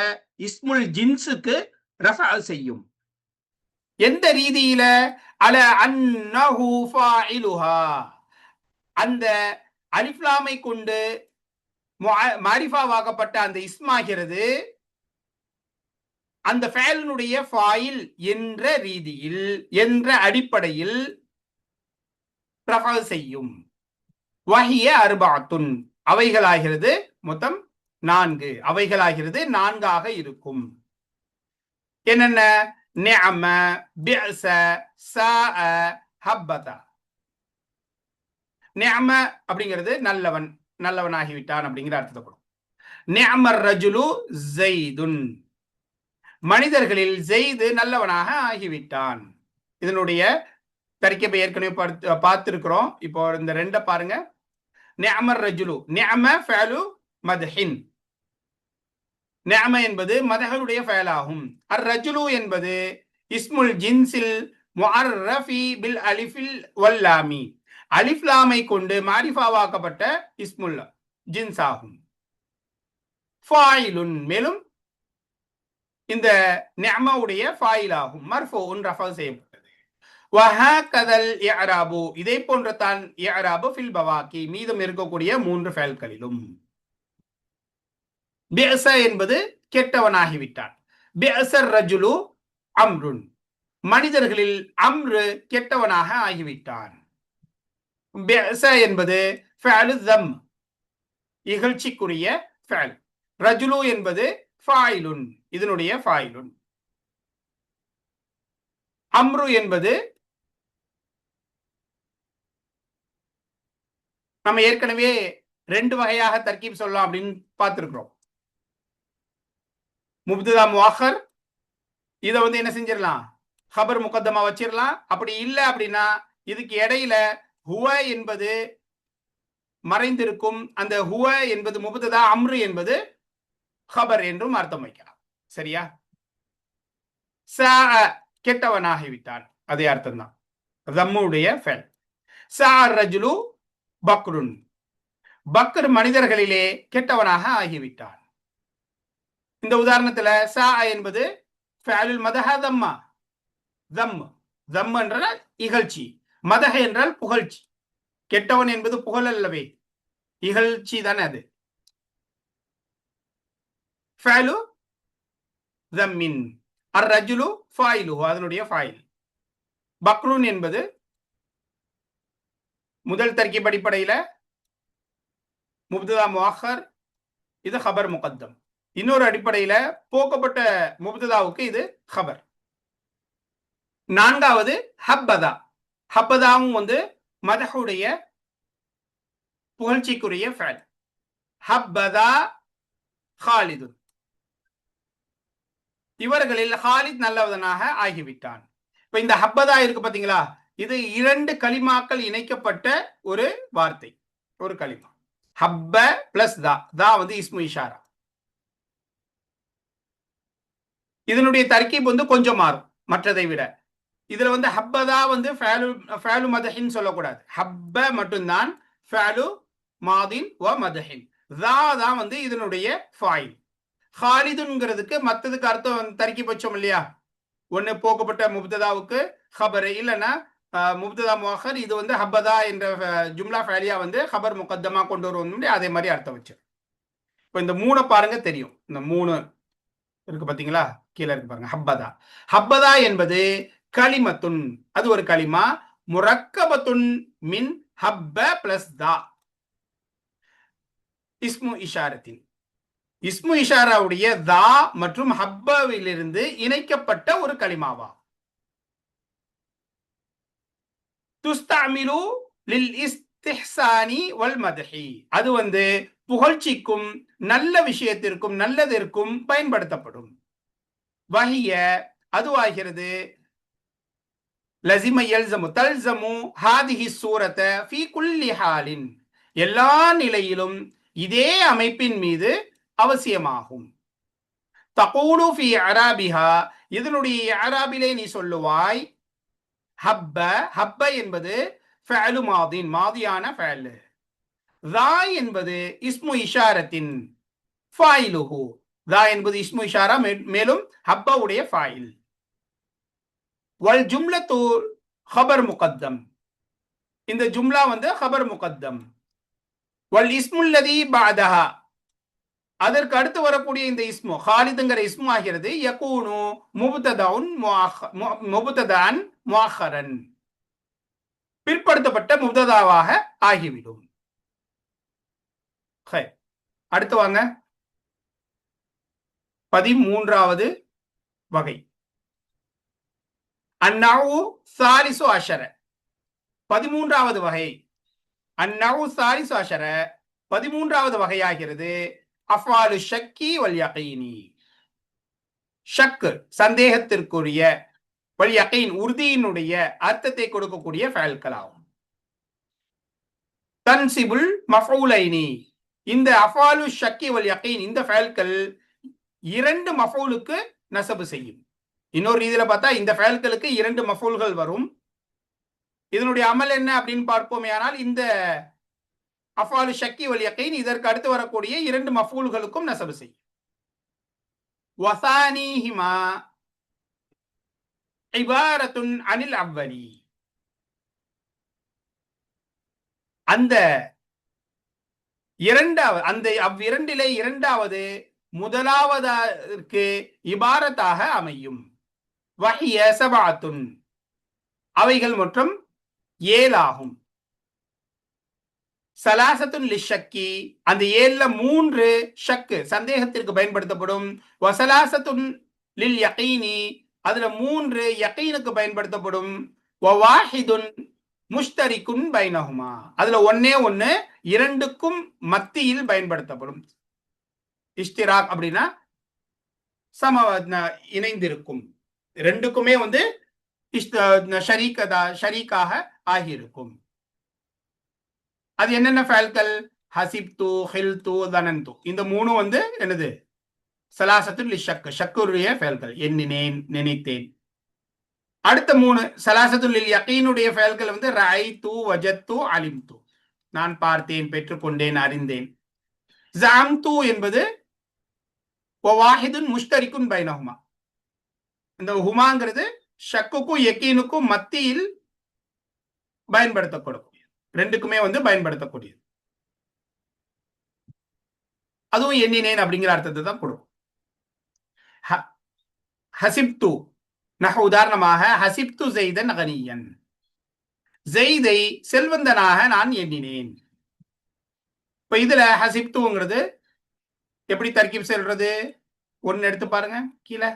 இஸ்முல் ஜின்ஸுக்கு ரஃபா செய்யும். எந்த ரீதியில? அல அன்னஹு ஃபாயிலுஹா, அந்த அலிஃப்லாமை கொண்டு மஅரிஃபாவாக்கப்பட்ட அந்த இஸ்மாகிறது அந்த ஃபஅலினுடைய ஃபாயில் என்ற ரீதியில், என்ற அடிப்படையில் ரஃபா செய்யும். வஹிய அர்பஅத்துன், அவைகளாகிறது மொத்தம் 4, அவைகளாகிறது 4ஆக இருக்கும். என்னென்ன? நிஅம, பிஅஸ, சாஅ, ஹப்பதா. நிஅம அப்படிங்கிறது நல்லவன், நல்லவனாகிவிட்டான் அப்படிங்கிற அர்த்தத்தை கொடுக்கும். நிஅமர் ரஜுலு ஜெய்துன், மனிதர்களில் ஜெய்து நல்லவனாக ஆகிவிட்டான். இதனுடைய தர்கீபை ஏற்கனவே பார்த்திருக்கிறோம். இப்போ இந்த 2 பாருங்க. நிஅமர் ரஜுலு, நிஅம ஃபஅலு மத்ஹின், நிஅம என்பது மதஹனுடைய ஃபஅலாகும். அர் ரஜுலு என்பது இஸ்முல் ஜின்ஸில் முஅர்ரஃபி பில் அலிஃபில் வல்லாமி, அலிஃப் லாமை கொண்டு மாரிஃபாவாக்கப்பட்ட இஸ்முல் ஜின்ஸ் ஆகும். ஃபாயிலுன், மேலும் இந்த நிஅமாவுடைய ஃபாயில் ஆகும். மர்ஃபூன், ரஃபா செய்யப்பட்டது. வஹகதல் இஅராபு, இதே போன்ற தான் இஅராபு ஃபில் பவாக்கி, மீதம் இருக்கக்கூடிய 3 ஃபெயல்களிலும். பிஅஸ என்பது கெட்டவனாகிவிட்டான். பிஅஸர் ரஜுலு அம்ருன், மனிதர்களில் அம்ரு கெட்டவனாக ஆகிவிட்டான். பிஅஸ என்பது ஃபஅலு தம், இகழ்ச்சிக்குரிய ஃபஅல். ரஜுலு என்பது ஃபாயிலுன், இதனுடைய ஃபாயிலுன். அம்ரு என்பது நம்ம ஏற்கனவே 2 வகையாக தர்கீப் சொல்லலாம் அப்படின்னு பார்த்திருக்கிறோம். முப்ததா முஅக்கர், இதை என்ன செஞ்சிடலாம், ஹபர் முகத்தமா வச்சிடலாம். அப்படி இல்லை அப்படின்னா இதுக்கு இடையில ஹுவ என்பது மறைந்திருக்கும். அந்த ஹுவ என்பது முப்ததா, அம்ரு என்பது ஹபர் என்றும் அர்த்தம் வைக்கலாம். சரியா? கெட்டவனாகிவிட்டான், அதே அர்த்தம் தான். தம்முடைய ஃபெல். சார் ரஜுலு பக்ருன், பக்ர் மனிதர்களிலே கெட்டவனாக ஆகிவிட்டான். இந்த உதாரணத்துல சா என்பது ஃபஅலுல் மதஹ தம்மா, தம், தம் என்றால் இகழ்ச்சி, மதஹ என்றால் புகழ்ச்சி. கெட்டவன் என்பது புகழ் அல்லவே, இகழ்ச்சி தானே அது. ஃபஅலு தம்மின், அர் ரஜுலு ஃபாயிலுஹு, அதனுடைய ஃபாயில். பக்ருன் என்பது முதல் தர்கீப் அடிப்படையில முப்ததா முஅக்கர், இது ஹபர் முகத்தம். இன்னொரு அடிப்படையில போக்கப்பட்ட முப்ததாவுக்கு இது ஹபர். நான்காவது ஹப்பதா. ஹப்பதாவும் மதஹுடைய புகழ்ச்சிக்குரிய ஃபஅல். ஹப்பதா ஹாலிதுன், இவர்களில் ஹாலித் நல்லவனாக ஆகிவிட்டான். இப்ப இந்த ஹப்பதா இருக்கு பாத்தீங்களா, இது 2 கலிமாக்கள் இணைக்கப்பட்ட ஒரு வார்த்தை, ஒரு கலிமா. ஹப்ப பிளஸ் தா, தா இஸ்மு இஷாரா. இதனுடைய தர்கீப் கொஞ்சம் மாறும் மற்றதை விட. இதுல ஹப்பதா ஃபஅலு மதஹின் சொல்லக்கூடாது. ஹப்ப மட்டும்தான் ஃபஅலு மாதின் வ மதஹின். தா தான் இதனுடைய ஃபாயில். ஹாலிதுங்கிறதுக்கு மற்றதுக்கு அர்த்தம் தர்கீப் வச்சோம் இல்லையா, ஒன்னு போக்கப்பட்ட முப்ததாவுக்கு ஹபர், இல்லைன்னா முப்ததா முஅக்கர். இது ஹப்பதா என்ற ஜும்லா ஃபஅலியா ஹபர் முகத்தமா கொண்டு வருவோம், அதே மாதிரி அர்த்தம் வச்சு. இப்போ இந்த 3 பாருங்க தெரியும். இந்த 3 இருக்கு பாத்தீங்களா, கீழே இருக்கு பாருங்க. ஹப்பதா, ஹப்பதா என்பது கலிமத்துன், அது ஒரு கலிமா. முரக்கபத்துன் மின் ஹப்ப பிளஸ் தா, இஸ்மு இஷாரத்தின், இஸ்மு இஷாராவுடைய தா மற்றும் ஹப்பவிலிருந்து இணைக்கப்பட்ட ஒரு கலிமாவா. துஸ்தஅமிலு லில் இஸ்திஹ்சானி வல் மத்ஹி, அது புகழ்ச்சிக்கும் நல்ல விஷயத்திற்கும் நல்லதற்கும் பயன்படுத்தப்படும். வஹிய, அதுவாகிறது, லஸிம யல்ஸமு தல்ஸமு ஹாதிஹி சூரத ஃபீ குல்லி ஹாலின், எல்லா நிலையிலும் இதே அமைப்பின் மீது அவசியமாகும். தகூலு ஃபீ அராபிஹா, இதனுடைய அராபிலே நீ சொல்லுவாய். ஹப்ப, ஹப்ப என்பது ஃபஅலு மாதின், மாதியான ஃபஅல். தா என்பது இஸ்மு இஷாரத்தின் ஃபாயிலுஹு, தா என்பது இஸ்மு இஷாரா, மேலும் ஹப்பவுடைய ஃபாயில். வல் ஜும்லத்து ஹபர் முகத்தம், இந்த ஜும்லா ஹபர் முகத்தம். வல் இஸ்முல்லதி பஅதஹா, அதற்கு அடுத்து வரக்கூடிய இந்த இஸ்மு, ஹாலிதுங்கிற இஸ்மு ஆகிறது, யகூனு முபுத்ததான் முஅக்கரன், பிற்படுத்தப்பட்ட முப்ததாவாக ஆகிவிடும். அடுத்து வாங்க, 13வது வகை. அந்நவு சாலிசு அஷர, 13வது வகை. அந்நவு சாலிசு அஷர, 13வது வகையாகிறது அஃபாலு ஷக்கி வல் யகீனி, ஷக், சந்தேகத்திற்குரிய, வல் யகீன், உறுதியினுடைய அர்த்தத்தை கொடுக்கக்கூடிய ஃபஅல்களாகும். தன்சிபுல் மஃஊலைனி, இந்த அஃபாலு ஷக்கி வல் யகீன், இந்த ஃபஅல்கள் 2 மஃஊலுக்கு நஸபு செய்யும். இன்னொரு ரீதியில பார்த்தா இந்த ஃபயல்களுக்கு 2 மஃபூல்கள் வரும். இதனுடைய அமல் என்ன அப்படின்னு பார்ப்போமே, ஆனால் இந்த அஃபாலு ஷக்கி வல் யகீன் இதற்கு அடுத்து வரக்கூடிய 2 மஃபூல்களுக்கும் நஸபு செய்யும். வசானிஹிமா இபாரத்துன் அனில் அவ்வலி. அந்த அவ்விரண்டிலே இரண்டாவது முதலாவதற்கு இபாரத்தாக அமையும். வஹிய சபஅத்துன், அவைகள் மொத்தம் 7 ஆகும். சலாசத்துன் லிஷக்கி, அந்த 7ல 3 ஷக்கு சந்தேகத்திற்கு பயன்படுத்தப்படும். வசலாசத்துன் லில் யகீனி, அதுல 3 யகீனுக்கு பயன்படுத்தப்படும். வவாஹிதுன் முஷ்தரிக்குன் பைனஹுமா, அதுல ஒன்னே ஒன்னு இரண்டுக்கும் மத்தியில் பயன்படுத்தப்படும். இஷ்திராக் அப்படின்னா இணைந்திருக்கும், ரெண்டுக்குமே ஷரீக்காக ஆகியிருக்கும். அது என்னென்ன ஃபயல்கள்? ஹசிப்து, ஹில்து, தனந்து. இந்த 3 என்னது? சலாசத்துல் லிஷக், ஷக்குடைய ஃபயல்கள். எண்ணினேன், நினைத்தேன். அடுத்த 3 சலாசத்துல் லில் யகீனுடைய ஃபயல்கள் ரஐது, வஜத்து, அலிம்து. நான் பார்த்தேன், பெற்றுக்கொண்டேன், அறிந்தேன். ஜஅம்து என்பது வவாஹிதுன் முஷ்தரிக்குன் பைனஹுமா. இந்த ஹுமாங்கிறது ஷக்குக்கும் யகீனுக்கும் மத்தியில் பயன்படுத்தக்கூடிய, ரெண்டுக்குமே பயன்படுத்தக்கூடியது. அதுவும் எண்ணினேன் அப்படிங்கிற அர்த்தத்தை தான் கொடுக்கும். ஹசிப்து, உதாரணமாக ஹசிப்து ஸைதன் கனியன், ஸைதை செல்வந்தனாக நான் எண்ணினேன். இப்ப இதுல ஹசிப்துங்கிறது எப்படி தர்கீப் செல்றது? ஒன்னு எடுத்து பாருங்க கீழே.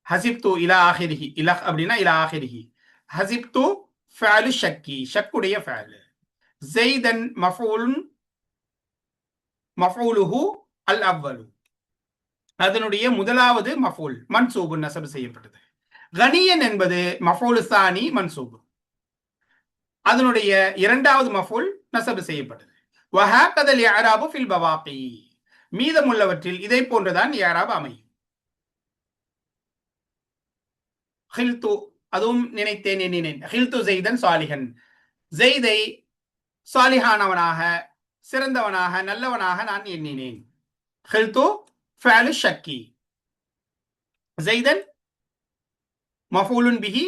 ஹசிப்து இலா ஆஹிரிஹி, இலஹ் அப்படின்னா இலா ஆஹிரிஹி. ஹசிப்து ஃபஅலு ஷக்கி, ஷக்குடைய ஃபஅல். ஸைதன் மஃஊலுஹு அல் அவ்வலு, அதனுடைய முதலாவது மஃஊல் மன்சூபு, நஸப் செய்யப்பட்டது. கனியன் என்பது மஃஊலு ஸானி மன்சூபு, அதனுடைய இரண்டாவது மஃஊல் நஸப் செய்யப்பட்டது. வஹாகதல் இஅராபு ஃபில் பவாகி, மீதமுள்ளவற்றில் இதை போன்றுதான் இஅராப் அமையும். ஹில்து, அதுவும் நினைத்தேன், எண்ணினேன். ஹில்து ஸைதன் சாலிஹன், ஸைதை சாலிஹானவனாக, சிறந்தவனாக, நல்லவனாக நான் எண்ணினேன். ஹில்து ஃபஅலு ஷக்கி, ஸைதன் மஃஊலுன் பிஹி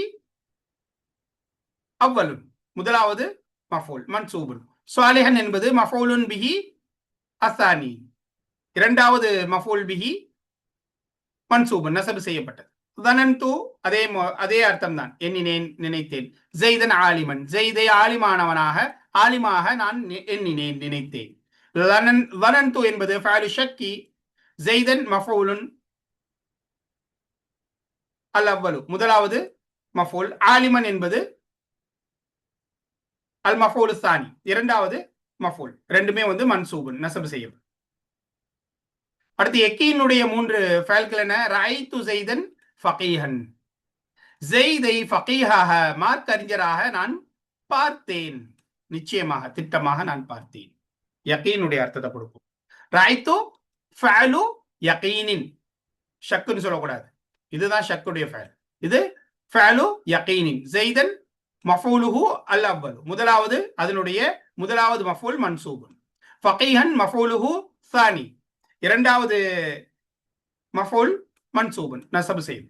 அவ்வலுன், முதலாவது மஃஊல் மன்சூபுன். சாலிஹன் என்பது மஃஊலுன் பிஹி அஸ்ஸானி, இரண்டாவது மஃஊல் பிஹி மன்சூபுன், நஸப் செய்யப்பட்டது. தனந்து, அதே அர்த்தம் தான், எண்ணினேன், நினைத்தேன். ஸைதன் ஆலிமன், ஸைதை ஆலிமாக நான் எண்ணினேன், நினைத்தேன். தனந்து என்பது ஃபஅலு ஷக்கி, ஸைதன் மஃஊலுன் அல் அவ்வலு, முதலாவது மஃஊல். ஆலிமன் என்பது அல் மஃஊலு ஸானி, இரண்டாவது மஃஊல். ரெண்டுமே மன்சூபுன், நஸப் செய்யும். அடுத்து யகீனுடைய 3 ஃபஅல்கள் என்ன? ரஐது ஸைதன் ஃபகீஹன், ஸைதை ஃபகீஹாக, மார்க் அறிஞராக நான் பார்த்தேன், நிச்சயமாக, திட்டமாக நான் பார்த்தேன். யகீனுடைய அர்த்தத்தை கொடுக்கும். ரஐது ஃபஅலு யகீனின், ஷக்குன்னு சொல்லக்கூடாது, இதுதான் ஷக்குடைய ஃபஅல். இது ஃபஅலு யகீனின். ஸைதன் மஃஊலுஹு அல் அவ்வல், முதலாவது, அதனுடைய முதலாவது மஃஊல் மன்சூபுன். ஃபகீஹன் மஃஊலுஹு ஸானி, இரண்டாவது மஃஊல் மன்சூபுன், நஸப் செய்யும்.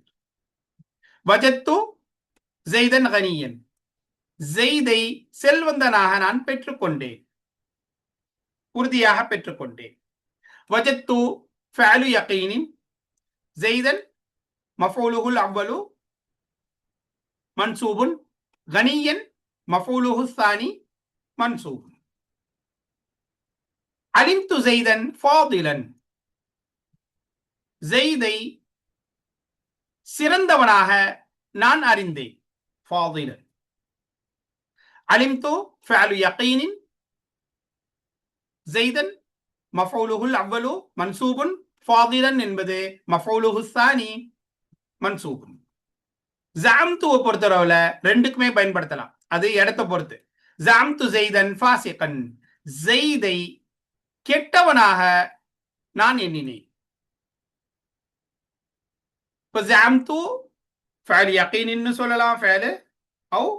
வஜத்து ஸைதன் கனியன், ஸைதை செல்வந்தனாக நான் பெற்றுக்கொண்டேன், உறுதியாக பெற்றுக்கொண்டேன். வஜத்து ஃபஅலு யகீனின், ஸைதன் மஃஊலுஹுல் அவ்வலு மன்சூபுன், கனியன் மஃஊலுஹு ஸானி மன்சூபுன். அலிம்து ஸைதன் ஃபாதிலன், ஸைதை சிறந்தவனாக நான் அறிந்தேன். ஃபாதிலன். அலிம்து ஃபஅலு யகீனின், ஸைதன் மஃஊலுஹுல் அவ்வலு மன்சூபுன், ஃபாதிலன் என்பது மஃஊலுஹு ஸானி மன்சூபுன். ஜஅம்துவை பொறுத்தளவுல ரெண்டுக்குமே பயன்படுத்தலாம், அது இடத்தை பொறுத்து. ஜஅம்து ஸைதன் ஃபாசிகன், ஸைதை கெட்டவனாக நான் எண்ணினேன். இப்ப ஜஅம்து ஃபஅல் யகீனின்னு சொல்லலாம், ஃபஅல் அவ்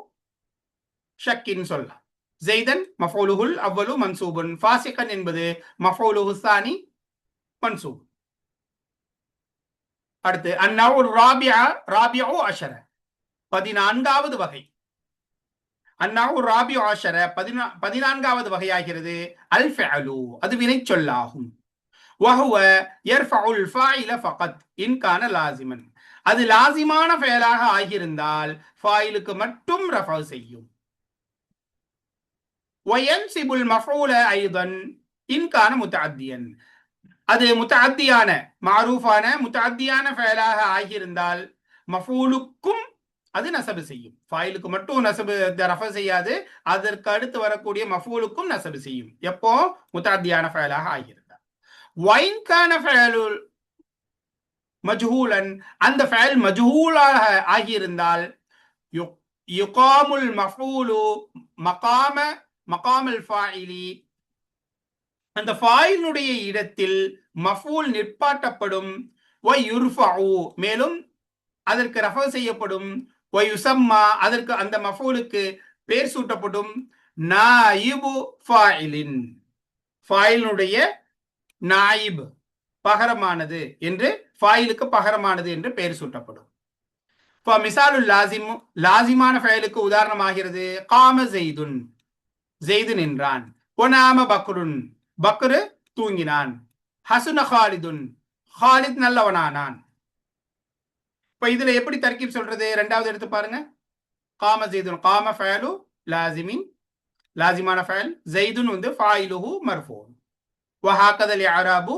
ஷக்கின்னு சொல்லலாம். ஜெய்தன் மஃஊலுஹுல் அவ்வலு மன்சூபுன், ஃபாசிகன் என்பது மஃஊலுஹு ஸானி மன்சூப். அடுத்து அந்நவ்உ ராபிஉ அஷர, 14வது வகை. அந்நவ்உ ராபிஉ அஷர 14வது வகையாகிறது அல் ஃபிஅலு, அது வினை சொல்லாகும். வஹுவ யர்ஃபஉல் ஃபாயில ஃபகத் இன் கான லாசிமன், அது லாசிமான ஃபெயலாக ஆகியிருந்தால் ஃபாயிலுக்கு மட்டும் ரஃபா செய்யும். வயன்சிபுல் மஃஊல ஐதன் இன் கான முத்தஅத்தியன், அது முத்தஅத்தியான மாரூஃபான முத்தஅத்தியான ஃபெயலாக ஆகியிருந்தால் மஃஊலுக்கும் அது நசபு செய்யும். ஃபாயிலுக்கு மட்டும் நசபு ரஃபா செய்யாது, அதற்கு அடுத்து வரக்கூடிய மஃஊலுக்கும் நசபு செய்யும். எப்போ முத்தஅத்தியான ஃபெயலாக ஆகியிருந்தால். வைன் கான ஃபஅலுல் மஜ்ஹூலன், அந்த ஃபஅல் மஜ்ஹூலாக ஆகியிருந்தால் யுகாமுல் மஃஊலு மகாமல் ஃபாயிலி, அந்த ஃபாயிலுடைய இடத்தில் மஃஊல் நிற்பாட்டப்படும். வயுர்ஃபஉ, மேலும் அதற்கு ரஃபா செய்யப்படும். வயுசம்மா, அதற்கு அந்த மஃஊலுக்கு பேர் சூட்டப்படும். நாயிபு ஃபாயிலின், ஃபாயிலுடைய நாயிப் பகரமானது என்று, ஃபாயிலுக்கு பகரமானது என்று பெயர் சூட்டப்படும். மிசாலுல் லாசிம், லாசிமான ஃபஅலுக்கு உதாரணமாகிறது காம ஜெய்துன், ஜெய்து நின்றான். ஒனாம பக்ருன், பக்ரு தூங்கினான். ஹசுன ஹாலிதுன், ஹாலித் நல்லவனானான். இப்ப இதுல எப்படி தர்கீப் சொல்றது? ரெண்டாவது எடுத்து பாருங்க. காம ஜெய்துன், காம ஃபஅலு லாசிமின், லாசிமான ஃபஅல். ஜெய்துன் வந்து ஃபாயிலுஹு மர்ஃபூன். வஹாகதல் இஅராபு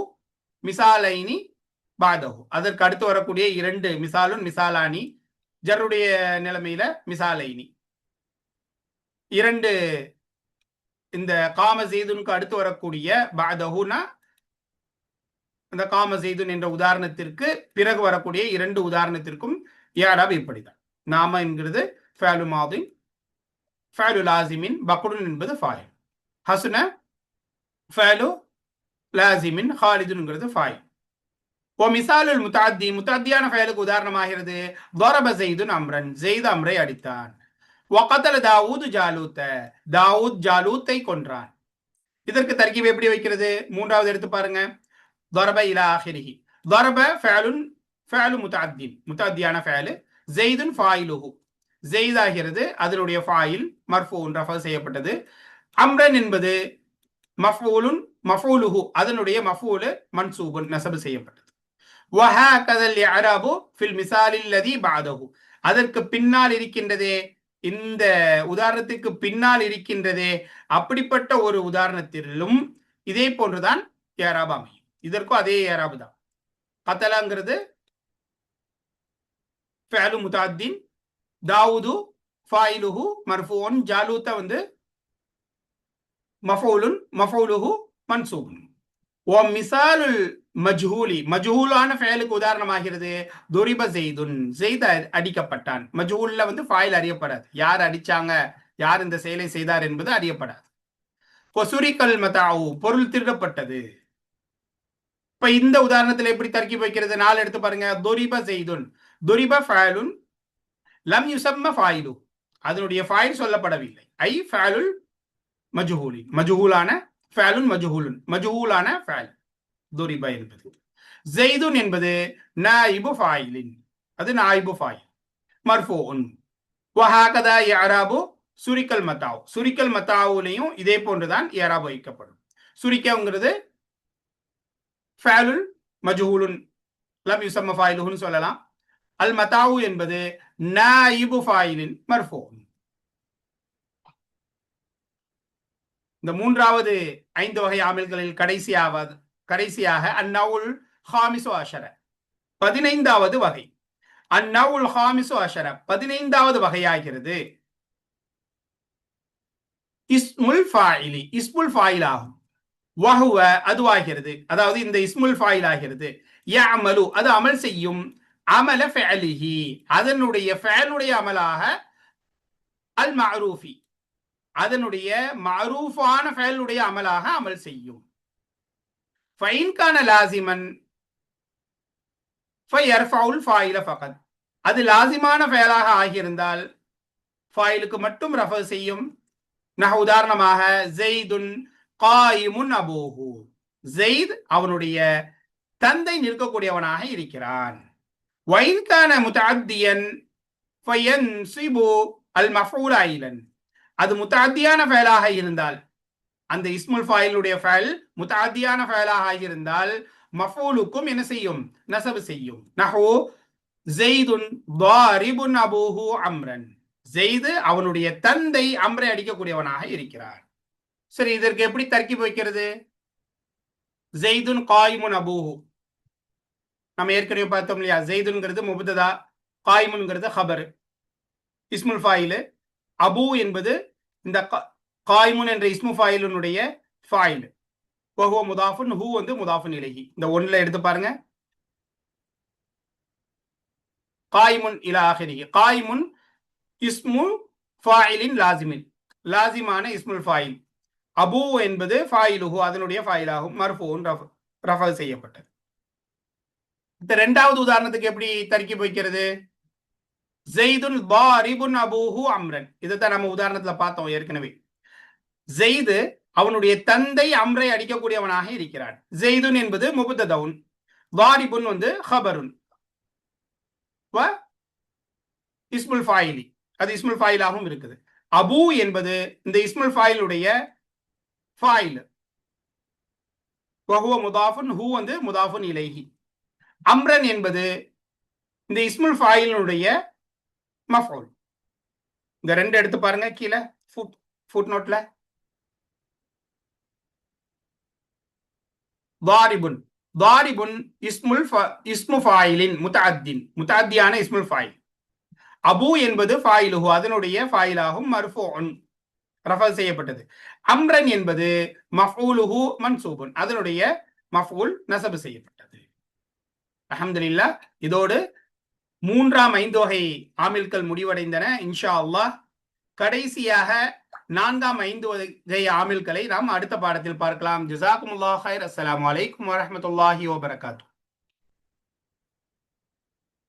மிசாலைனி பாதஹு, அதற்கு அடுத்து வரக்கூடிய இரண்டு மிசாலுன் மிசாலானி, ஜர்ருடைய நிலைமையில மிசாலைனி, இரண்டு இந்த காம ஜெய்துனுக்கு அடுத்து வரக்கூடிய பாதஹுனா, இந்த காம ஜெய்துன் என்ற உதாரணத்திற்கு பிறகு வரக்கூடிய இரண்டு உதாரணத்திற்கும் இஅராப் இப்படிதான். நாம என்கிறது ஃபஅலு மாதின், ஃபஅலு லாசிமின், பக்ருன் என்பது ஃபாயில், ஹசுன ஃபஅலு லாசிமின், ஹாலிதுன்ங்கிறது ஃபாயில். மிசாலுல் முத்தஅத்தி, முத்தஅத்தியான ஃபஅலுக்கு உதாரணமாகிறது ضرب ஜெய்துன் அம்ரன், ஜெய்து அம்ரை அடித்தான். வகதல தாவூது ஜாலூத்த, தாவூத் ஜாலூத்தை கொன்றான். இதற்கு தர்கீப் எப்படி வைக்கிறது? மூன்றாவது எடுத்து பாருங்க. ضرب இலா ஆகிரிஹி, ضرب ஃபஅலு முத்தஅத்தின், முத்தஅத்தியான ஃபஅல். ஜெய்துன் ஃபாயிலுஹு, ஜெய்த் ஆகிறது அதனுடைய ஃபாயில், மர்ஃபூன் ரஃபா செய்யப்பட்டது. அம்ரன் என்பது மஃஊலுன் மஃஊலுஹு, அதனுடைய மஃஊல் மன்சூபுன் நஸபு செய்யப்பட்டது. வஹாகதல் இஅராபு ஃபில் மிசாலில் லதி பஅதஹு, அதற்கு பின்னால் இருக்கின்றதே, இந்த உதாரணத்துக்கு பின்னால் இருக்கின்றதே, அப்படிப்பட்ட ஒரு உதாரணத்திலும் இதே போன்றுதான் இஅராப் அமையும். இதற்கும் அதே இஅராப் தான். கதலங்கிறது ஃபஅலு முத்தஅத்தின், தாவூது ஃபாயிலுஹு மர்ஃபூன், ஜாலூத்த வந்து மஃஊலுன் மஃஊலுஹு மன்சூபுன். மிசாலுல் மஜ்ஹூலி, மஜ்ஹூலான ஃபஅலுக்கு உதாரணமாகிறது துரிப ஜெய்துன், ஜெய்த் அடிக்கப்பட்டான். மஜ்ஹூல்ல வந்து ஃபாயில் அறியப்படாது, யார் அடிச்சாங்க, யார் இந்த செயலை செய்தார் என்பது அறியப்படாது. சுரிகல் மதாஉ, பொருள் திருடப்பட்டது. இப்ப இந்த உதாரணத்தில் எப்படி தர்கீப் வைக்கிறது? நாலு எடுத்து பாருங்க. துரிப ஜெய்துன், துரிப ஃபஅலுன் லம் யுஸம்ம ஃபாயிலு, அதனுடைய ஃபாயில் சொல்லப்படவில்லை. ஐ ஃபஅலுல் மஜ்ஹூலி, மஜ்ஹூலான ஃபஅலுன் மஜ்ஹூலுன், மஜ்ஹூலான ஃபஅல் துரிப என்பது. ஜெய்துன் என்பது நாயிபு ஃபாயிலின், அது நாயிபு ஃபாயில் மர்ஃபூன். வஹாகதா இஅராபு சுரிக்கல் மதாஉ, சுரிக்கல் மதாவுலையும் இதே போன்றுதான் இஅராப் வைக்கப்படும். சுரிக்கங்கிறது ஃபஅலுல் மஜ்ஹூலுன் லம் யுஸம்ம ஃபாயிலுஹுன்னு சொல்லலாம். அல் மதாஉ என்பது நாயிபு ஃபாயிலின் மர்ஃபூன். இந்த மூன்றாவது 5 வகை ஆமில்களில் கடைசியாக அந்நவுல் ஹாமிசு அஷர, 15வது வகை. அந்நவுல் ஹாமிசு அஷர 15வது வகையாகிறது இஸ்முல் ஃபாயிலி, இஸ்முல் ஃபாயில் ஆகும். வஹுவ, அதுவாகிறது, அதாவது இந்த இஸ்முல் ஃபாயில் ஆகிறது. யஅமலு, அது அமல் செய்யும். அமல ஃபஅலிஹி, அதனுடைய ஃபஅலுடைய அமலாக. அல் மஅரூஃபி, அதனுடைய மஅரூஃபான ஃபஅலுடைய அமலாக அமல் செய்யும். ஃபைன் கான லாசிமன், ஃபயர்ஃபவுல் ஃபாயில ஃபகத். அது லாசிமான ஃபெயலாக ஆகியிருந்தால் ஃபாயிலுக்கு மட்டும் ரஃப செய்யும். உதாரணமாக ஜெய்துன் காயிமுன் அபூஹு, ஜெயித் அவனுடைய தந்தை நிற்கக்கூடியவனாக இருக்கிறான். வைன்கான முத்தஅத்தியன் ஃபயன்சிபு அல் மஃஊல் ஆயிலன். அது முத்தஅத்தியான ஃபெயலாக இருந்தால், அந்த இஸ்முல் ஃபாயிலுடைய ஃபெயல் முத்தஅத்தியான ஃபெயலாக இருந்தால் மஃஊலுக்கும் என்ன செய்யும்? நஸப் செய்யும். நஹு ஜெய்துன் தாரிபுன் அபூஹு அம்ரன், ஜெய்து அவனுடைய தந்தை அம்ரை அடிக்கக்கூடியவனாக இருக்கிறார். சரி, இதற்கு எப்படி தர்க்கீப் வைக்கிறது? ஜெய்துன் காயிமுன் அபூஹு நம்ம ஏற்கனவே பார்த்தோம் இல்லையா? ஜெய்துன்கிறது முப்ததா, காயிமுன்கிறது ஹபர், இஸ்முல் ஃபாயில். அபு என்பது இந்த காயிமுன் என்ற இஸ்மு ஃபாயிலுடைய ஃபாயில். வஹுவ முதாஃபுன், ஹூ வந்து முதாஃபுன் இலைஹி. இந்த ஒன்றுல எடுத்து பாருங்க. காயிமுன் இலா ஆகிரிஹி. காயிமுன் இஸ்மு ஃபாயிலின் லாசிமின், லாசிமான இஸ்முல் ஃபாயில். அபு என்பது ஃபாயிலுஹு, அதனுடைய ஃபாயிலாகும், மர்ஃபூன் ரஃப செய்யப்பட்டது. இந்த இரண்டாவது உதாரணத்துக்கு எப்படி தர்க்கீப் வைக்கிறது? ஜெய்துன் தாரிபுன் அபூஹு அம்ரன். இதைத்தான் நம்ம உதாரணத்துல பார்த்தோம் ஏற்கனவே. ஜெய்து அவனுடைய தந்தை அம்ரை அடிக்கக்கூடியவனாக இருக்கிறான். ஜெய்துன் என்பது முப்ததவுன், தாரிபுன் வந்து ஹபருன், வ இஸ்முல் ஃபாயிலி, அது இஸ்முல் ஃபாயிலாகவும் இருக்குது. அபு என்பது இந்த இஸ்முல் ஃபாயிலுடைய ஃபாயில். வஹுவ முதாஃபுன், ஹூ வந்து முதாஃபுன் இலைஹி. அம்ரன் என்பது இந்த இஸ்முல் ஃபாயிலுடைய மஃஊல். இந்த ரெண்டு எடுத்து பாருங்க கீழே ஃபுட் நோட்ல. தாரிபுன், தாரிபுன் இஸ்மு ஃபாயிலின் முத்தஅத்தின், முத்தஅத்தியான இஸ்முல் ஃபாயில். அபு என்பது ஃபாயிலுஹு, அதனுடைய ஃபாயிலாகும், மர்ஃபூஉன் ரஃபா செய்யப்பட்டது. அம்ரன் என்பது மஃஊலுஹு மன்சூபுன், அதனுடைய மஃஊல் நஸப் செய்யப்பட்டது. அல்ஹம்துலில்லாஹ். இதோடு மூன்றாம் 5 வகை ஆமில்கள் முடிவடைந்தன. இன்ஷா அல்லாஹ் கடைசியாக 4ஆம் 5 வகை ஆமில்களை நாம் அடுத்த பாடத்தில் பார்க்கலாம். ஜஸாக்குமுல்லாஹ் ஹைர். அஸ்ஸலாமு அலைக்கும் வரஹ்மத்துல்லாஹி வபரகாத்துஹு.